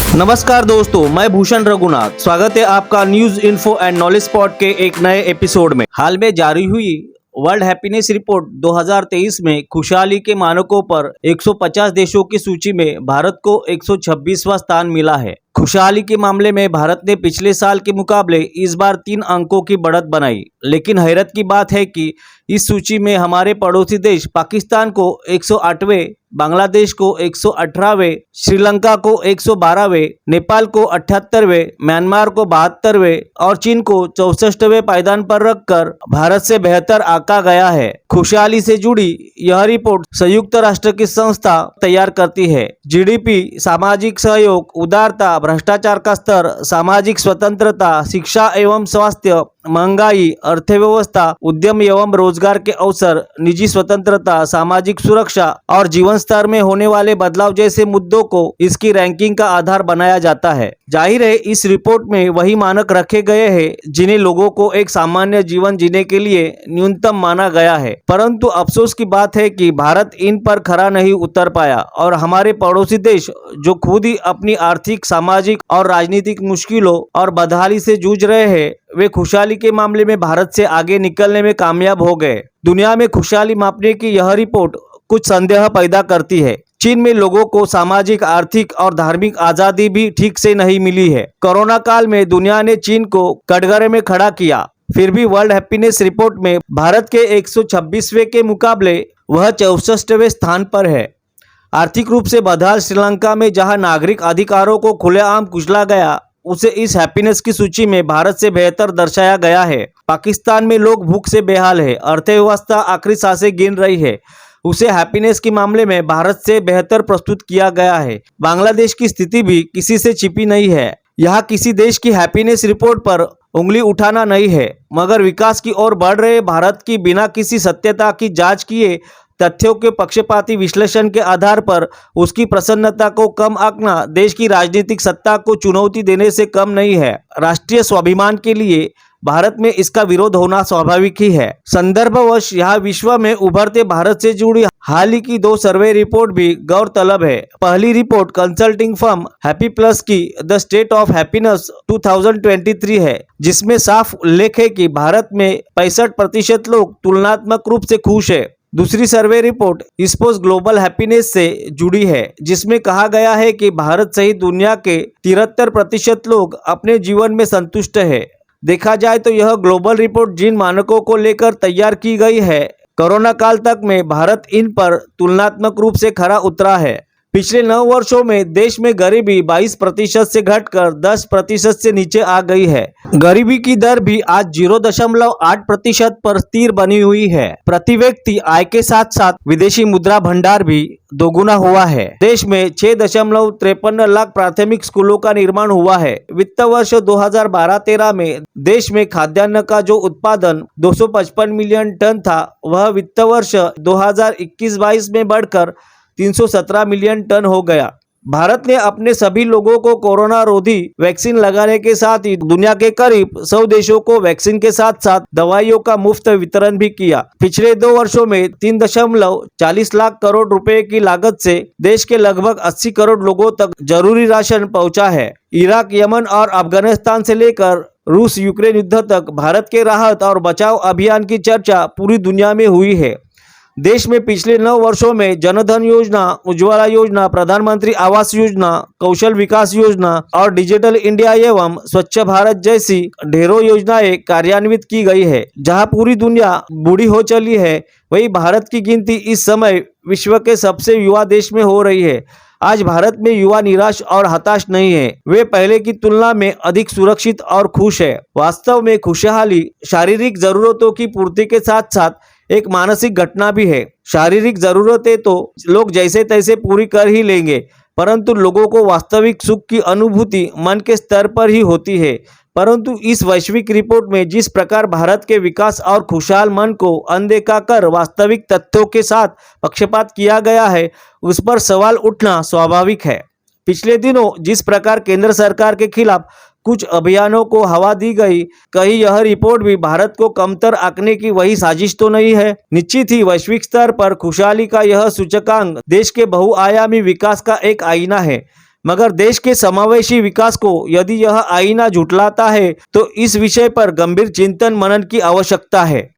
नमस्कार दोस्तों, मैं भूषण रघुनाथ। स्वागत है आपका news info and knowledge spot के एक नए एपिसोड में। हाल में जारी हुई वर्ल्ड हैप्पीनेस रिपोर्ट 2023 में खुशहाली के मानकों पर 150 देशों की सूची में भारत को 126वां स्थान मिला है। खुशहाली के मामले में भारत ने पिछले साल के मुकाबले इस बार 3 अंकों की बढ़त बनाई। लेकिन हैरत की बात है कि इस सूची में हमारे पड़ोसी देश पाकिस्तान को 108वें, बांग्लादेश को 118वें, श्रीलंका को 112वें, नेपाल को 78वें, म्यांमार को 72वें और चीन को 64वें पायदान पर रखकर भारत से बेहतर आंका गया है। खुशहाली से जुड़ी यह रिपोर्ट संयुक्त राष्ट्र की संस्था तैयार करती है। जीडीपी, सामाजिक सहयोग, उदारता, भ्रष्टाचार का स्तर, सामाजिक स्वतंत्रता, शिक्षा एवं स्वास्थ्य, महंगाई, अर्थव्यवस्था, उद्यम एवं रोजगार के अवसर, निजी स्वतंत्रता, सामाजिक सुरक्षा और जीवन स्तर में होने वाले बदलाव जैसे मुद्दों को इसकी रैंकिंग का आधार बनाया जाता है। जाहिर है, इस रिपोर्ट में वही मानक रखे गए हैं जिन्हें लोगों को एक सामान्य जीवन जीने के लिए न्यूनतम माना गया है। परंतु अफसोस की बात है कि भारत इन पर खरा नहीं उतर पाया और हमारे पड़ोसी देश जो खुद ही अपनी आर्थिक, सामाजिक और राजनीतिक मुश्किलों और बदहाली से जूझ रहे हैं, वे खुशहाली के मामले में भारत से आगे निकलने में कामयाब हो गए। दुनिया में खुशहाली मापने की यह रिपोर्ट कुछ संदेह पैदा करती है। चीन में लोगों को सामाजिक, आर्थिक और धार्मिक आजादी भी ठीक से नहीं मिली है। कोरोना काल में दुनिया ने चीन को कटघरे में खड़ा किया, फिर भी वर्ल्ड हैप्पीनेस रिपोर्ट में भारत के 126वें के मुकाबले वह 64वें स्थान पर है। आर्थिक रूप से बदहाल श्रीलंका में जहां नागरिक अधिकारों को खुलेआम कुचला गया, उसे इस हैप्पीनेस की सूची में भारत से बेहतर दर्शाया गया है। पाकिस्तान में लोग भूख से बेहाल है, अर्थव्यवस्था आखिरी सांसें गिन रही है, उसे हैप्पीनेस के मामले में भारत से बेहतर प्रस्तुत किया गया है। बांग्लादेश की स्थिति भी किसी से छिपी नहीं है। यहाँ किसी देश की हैप्पीनेस रिपोर्ट पर उंगली उठाना नहीं है, मगर विकास की ओर बढ़ रहे भारत की बिना किसी सत्यता की जांच किए तथ्यों के पक्षपाती विश्लेषण के आधार पर उसकी प्रसन्नता को कम आंकना देश की राजनीतिक सत्ता को चुनौती देने से कम नहीं है। राष्ट्रीय स्वाभिमान के लिए भारत में इसका विरोध होना स्वाभाविक ही है। संदर्भवश यहाँ विश्व में उभरते भारत से जुड़ी हाल ही की 2 सर्वे रिपोर्ट भी गौरतलब है। पहली report consulting firm happy plus की द स्टेट ऑफ हैप्पीनेस 2023 है, जिसमें साफ उल्लेख है कि भारत में 65% लोग तुलनात्मक रूप से खुश है। दूसरी सर्वे रिपोर्ट इस्पोस ग्लोबल हैप्पीनेस से जुड़ी है, जिसमें कहा गया है कि भारत सहित दुनिया के 73% लोग अपने जीवन में संतुष्ट है। देखा जाए तो यह ग्लोबल रिपोर्ट जिन मानकों को लेकर तैयार की गई है, कोरोना काल तक में भारत इन पर तुलनात्मक रूप से खरा उतरा है। पिछले 9 वर्षों में देश में गरीबी 22% से घटकर 10% से नीचे आ गई है। गरीबी की दर भी आज 0.8% पर स्थिर बनी हुई है। प्रति व्यक्ति आय के साथ साथ विदेशी मुद्रा भंडार भी दोगुना हुआ है। देश में 6.53 लाख प्राथमिक स्कूलों का निर्माण हुआ है। वित्त वर्ष 2012-13 में देश में खाद्यान्न का जो उत्पादन 255 मिलियन टन था, वह वित्त वर्ष 2021-22 में बढ़कर 317 मिलियन टन हो गया। भारत ने अपने सभी लोगों को कोरोना रोधी वैक्सीन लगाने के साथ ही दुनिया के करीब 100 देशों को वैक्सीन के साथ साथ दवाइयों का मुफ्त वितरण भी किया। पिछले 2 वर्षों में 3.40 लाख करोड़ रुपए की लागत से देश के लगभग 80 करोड़ लोगों तक जरूरी राशन पहुंचा है। इराक, यमन और अफगानिस्तान से लेकर रूस यूक्रेन युद्ध तक भारत के राहत और बचाव अभियान की चर्चा पूरी दुनिया में हुई है। देश में पिछले 9 वर्षों में जनधन योजना, उज्ज्वला योजना, प्रधानमंत्री आवास योजना, कौशल विकास योजना और डिजिटल इंडिया एवं स्वच्छ भारत जैसी ढेरों योजनाएं कार्यान्वित की गई है। जहां पूरी दुनिया बूढ़ी हो चली है, वहीं भारत की गिनती इस समय विश्व के सबसे युवा देश में हो रही है। आज भारत में युवा निराश और हताश नहीं है, वे पहले की तुलना में अधिक सुरक्षित और खुश है। वास्तव में खुशहाली शारीरिक जरूरतों की पूर्ति के साथ साथ एक मानसिक घटना भी है। शारीरिक जरूरतें तो लोग जैसे तैसे पूरी कर ही लेंगे, परंतु लोगों को वास्तविक सुख की अनुभूति मन के स्तर पर ही होती है। परंतु इस वैश्विक रिपोर्ट में जिस प्रकार भारत के विकास और खुशहाल मन को अनदेखा कर वास्तविक तथ्यों के साथ पक्षपात किया गया है, उस पर सवाल उठना स्वाभाविक है। पिछले दिनों जिस प्रकार केंद्र सरकार के खिलाफ कुछ अभियानों को हवा दी गई, कहीं यह रिपोर्ट भी भारत को कमतर आंकने की वही साजिश तो नहीं है। निश्चित ही वैश्विक स्तर पर खुशहाली का यह सूचकांक देश के बहुआयामी विकास का एक आईना है। मगर देश के समावेशी विकास को यदि यह आईना झुठलाता है तो इस विषय पर गंभीर चिंतन मनन की आवश्यकता है।